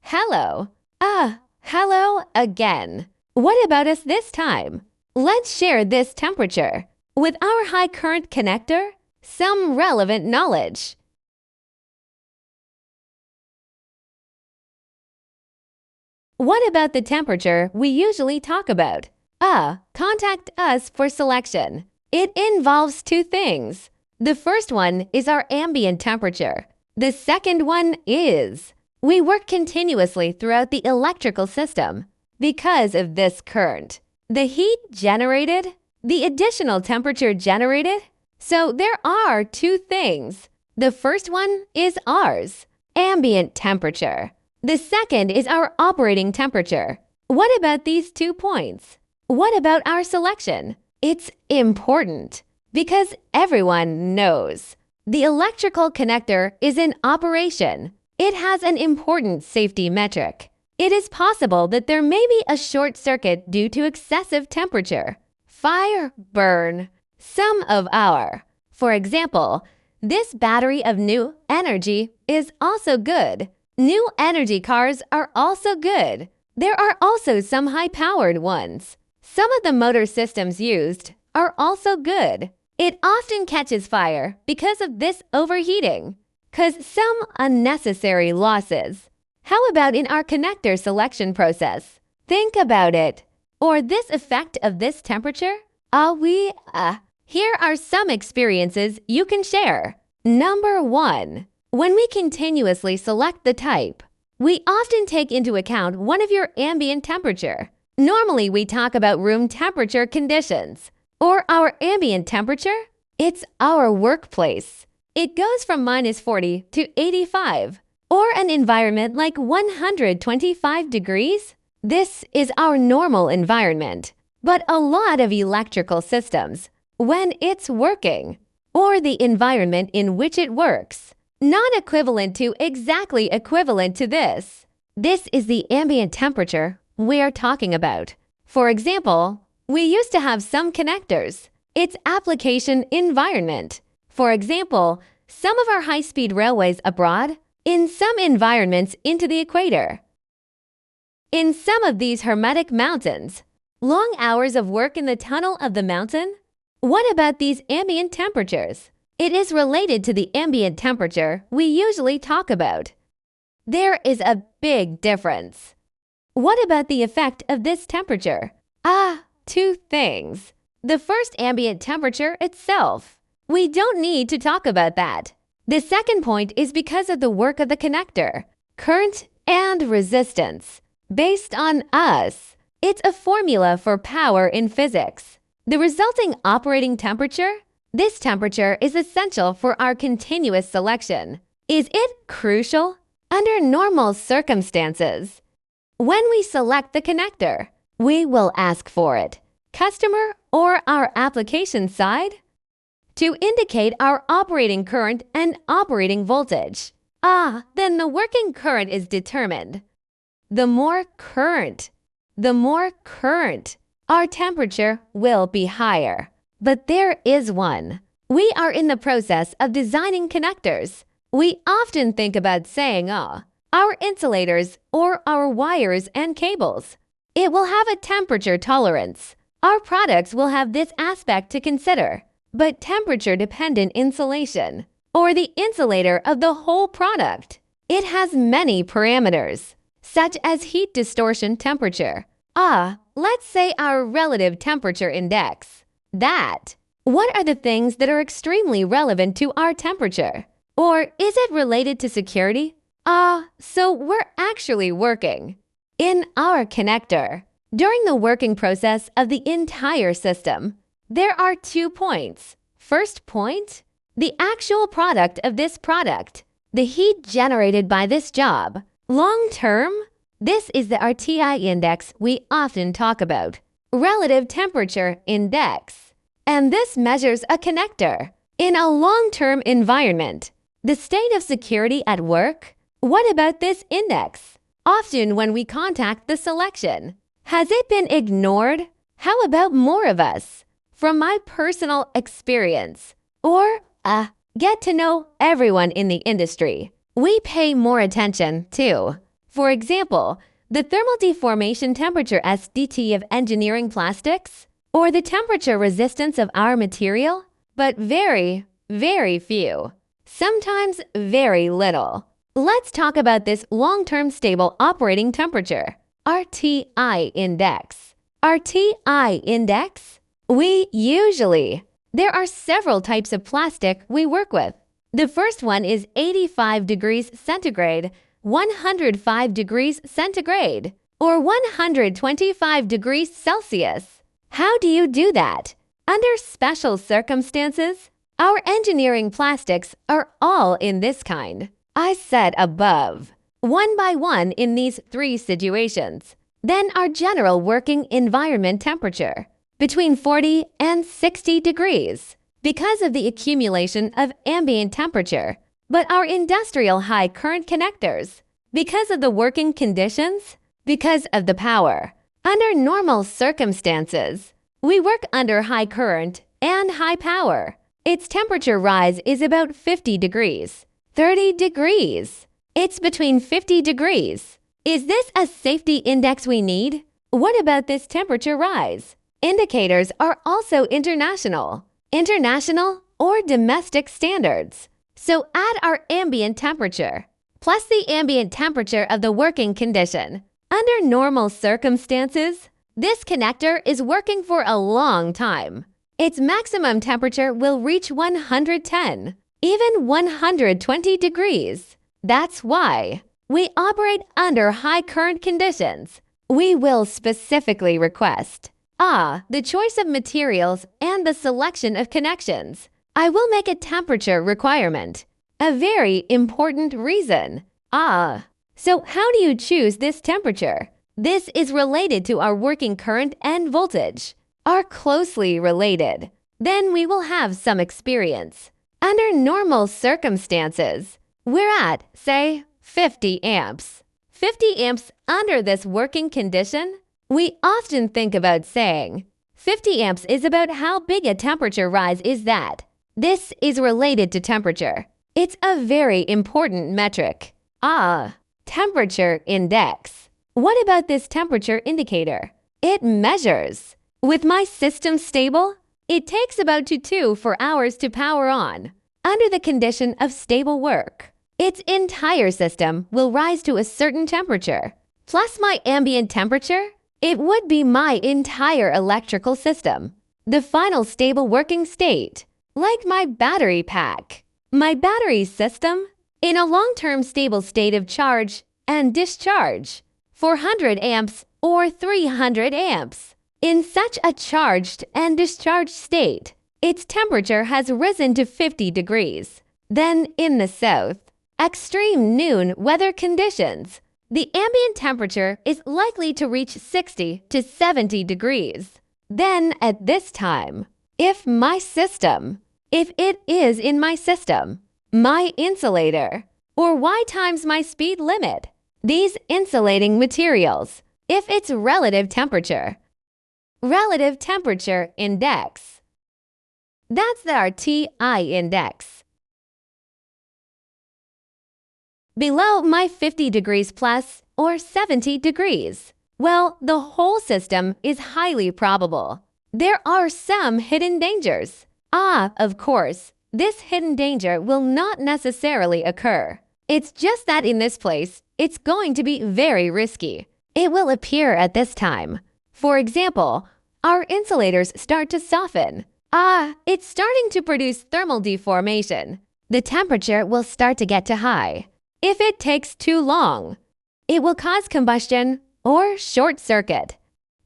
Hello. Hello again. What about us this time? Let's share this temperature with our high current connector, some relevant knowledge. What about the temperature we usually talk about? Contact us for selection. It involves two things. The first one is our ambient temperature. The second one is we work continuously throughout the electrical system because of this current. The heat generated, the additional temperature generated. So there are two things. The first one is ours, ambient temperature. The second is our operating temperature. What about these 2 points? What about our selection? It's important because everyone knows. The electrical connector is in operation. It has an important safety metric. It is possible that there may be a short circuit due to excessive temperature. Fire, burn. Some of our. For example, this battery of new energy is also good. New energy cars are also good. There are also some high-powered ones. Some of the motor systems used are also good. It often catches fire because of this overheating, cause some unnecessary losses. How about in our connector selection process? Think about it. Or this effect of this temperature? Here are some experiences you can share. Number 1. When we continuously select the type, we often take into account one of your ambient temperature. Normally, we talk about room temperature conditions. Or our ambient temperature? It's our workplace. It goes from -40 to 85. Or an environment like 125 degrees? This is our normal environment. But a lot of electrical systems, when it's working, or the environment in which it works, not exactly equivalent to this. This is the ambient temperature we're talking about. For example, we used to have some connectors. Its application environment. For example, some of our high-speed railways abroad, in some environments into the equator. In some of these hermetic mountains, long hours of work in the tunnel of the mountain. What about these ambient temperatures? It is related to the ambient temperature we usually talk about. There is a big difference. What about the effect of this temperature? Two things. The first, ambient temperature itself. We don't need to talk about that. The second point is because of the work of the connector, current and resistance. Based on us, it's a formula for power in physics. The resulting operating temperature? This temperature is essential for our continuous selection. Is it crucial? Under normal circumstances, when we select the connector, we will ask for it, customer or our application side, to indicate our operating current and operating voltage. Then the working current is determined. The more current, our temperature will be higher. But there is one. We are in the process of designing connectors. We often think about saying, our insulators or our wires and cables. It will have a temperature tolerance. Our products will have this aspect to consider. But temperature-dependent insulation, or the insulator of the whole product, it has many parameters, such as heat distortion temperature. Let's say our relative temperature index. What are the things that are extremely relevant to our temperature? Or is it related to security? So we're actually working in our connector. During the working process of the entire system, there are 2 points. First point, the actual product of this product, the heat generated by this job. Long term, this is the RTI index we often talk about, relative temperature index. And this measures a connector in a long-term environment. The state of security at work? What about this index? Often when we contact the selection, has it been ignored? How about more of us? From my personal experience, or get to know everyone in the industry, we pay more attention to. For example, the thermal deformation temperature SDT of engineering plastics, or the temperature resistance of our material, but very, very few. Sometimes very little. Let's talk about this long-term stable operating temperature, RTI index. RTI index? There are several types of plastic we work with. The first one is 85 degrees centigrade, 105 degrees centigrade, or 125 degrees Celsius. How do you do that? Under special circumstances, our engineering plastics are all in this kind. I said above, one by one in these three situations. Then our general working environment temperature, between 40 and 60 degrees, because of the accumulation of ambient temperature. But our industrial high current connectors, because of the working conditions, because of the power. Under normal circumstances, we work under high current and high power. Its temperature rise is about 50 degrees, 30 degrees. It's between 50 degrees. Is this a safety index we need? What about this temperature rise? Indicators are also international or domestic standards. So add our ambient temperature, plus the ambient temperature of the working condition. Under normal circumstances, this connector is working for a long time. Its maximum temperature will reach 110, even 120 degrees. That's why we operate under high current conditions. We will specifically request the choice of materials and the selection of connections. I will make a temperature requirement. A very important reason. So how do you choose this temperature? This is related to our working current and voltage. Are closely related. Then we will have some experience. Under normal circumstances, we're at, say, 50 amps. 50 amps under this working condition? We often think about saying, 50 amps is about how big a temperature rise is that. This is related to temperature. It's a very important metric. Temperature index. What about this temperature indicator? It measures. With my system stable, it takes about 4 hours to power on. Under the condition of stable work, its entire system will rise to a certain temperature. Plus my ambient temperature, it would be my entire electrical system. The final stable working state, like my battery pack. My battery system, in a long-term stable state of charge and discharge, 400 amps or 300 amps. In such a charged and discharged state, its temperature has risen to 50 degrees. Then in the south, extreme noon weather conditions, the ambient temperature is likely to reach 60 to 70 degrees. Then at this time, if it is in my system, my insulator, or Y times my speed limit, these insulating materials, if its relative temperature index. That's the RTI index. Below my 50 degrees plus or 70 degrees. Well, the whole system is highly probable. There are some hidden dangers. Of course, this hidden danger will not necessarily occur. It's just that in this place, it's going to be very risky. It will appear at this time. For example, our insulators start to soften. It's starting to produce thermal deformation. The temperature will start to get too high. If it takes too long, it will cause combustion or short circuit.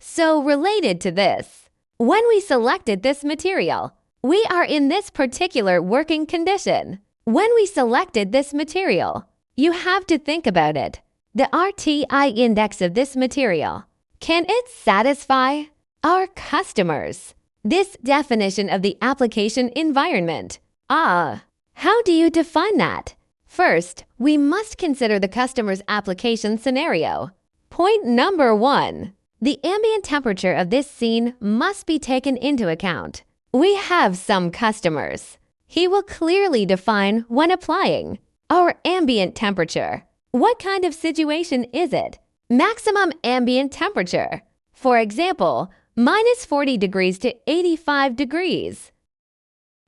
So related to this, when we selected this material, we are in this particular working condition. When we selected this material, you have to think about it. The RTI index of this material, can it satisfy our customers? This definition of the application environment. How do you define that? First, we must consider the customer's application scenario. Point number 1. The ambient temperature of this scene must be taken into account. We have some customers. He will clearly define when applying our ambient temperature. What kind of situation is it? Maximum ambient temperature. For example, minus 40 degrees to 85 degrees.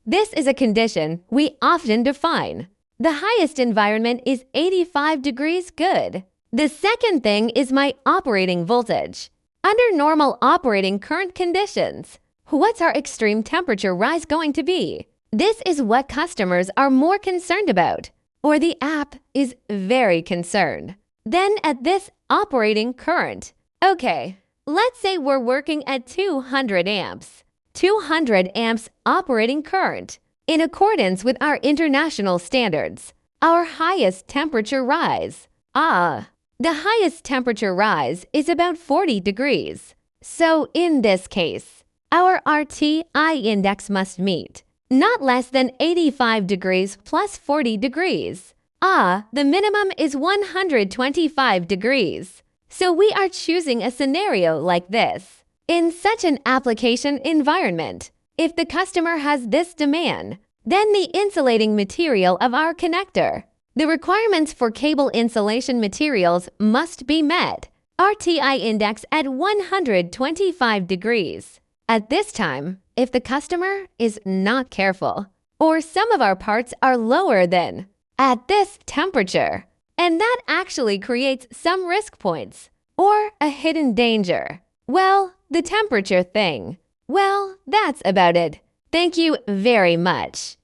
This is a condition we often define. The highest environment is 85 degrees good. The second thing is my operating voltage. Under normal operating current conditions, what's our extreme temperature rise going to be? This is what customers are more concerned about, or the app is very concerned. Then at this operating current. Okay, let's say we're working at 200 amps. 200 amps operating current. In accordance with our international standards, our highest temperature rise. The highest temperature rise is about 40 degrees. So in this case, our RTI index must meet not less than 85 degrees plus 40 degrees. The minimum is 125 degrees. So we are choosing a scenario like this. In such an application environment, if the customer has this demand, then the insulating material of our connector. The requirements for cable insulation materials must be met. RTI index at 125 degrees. At this time, if the customer is not careful, or some of our parts are lower than at this temperature, and that actually creates some risk points or a hidden danger. Well, the temperature thing. Well, that's about it. Thank you very much.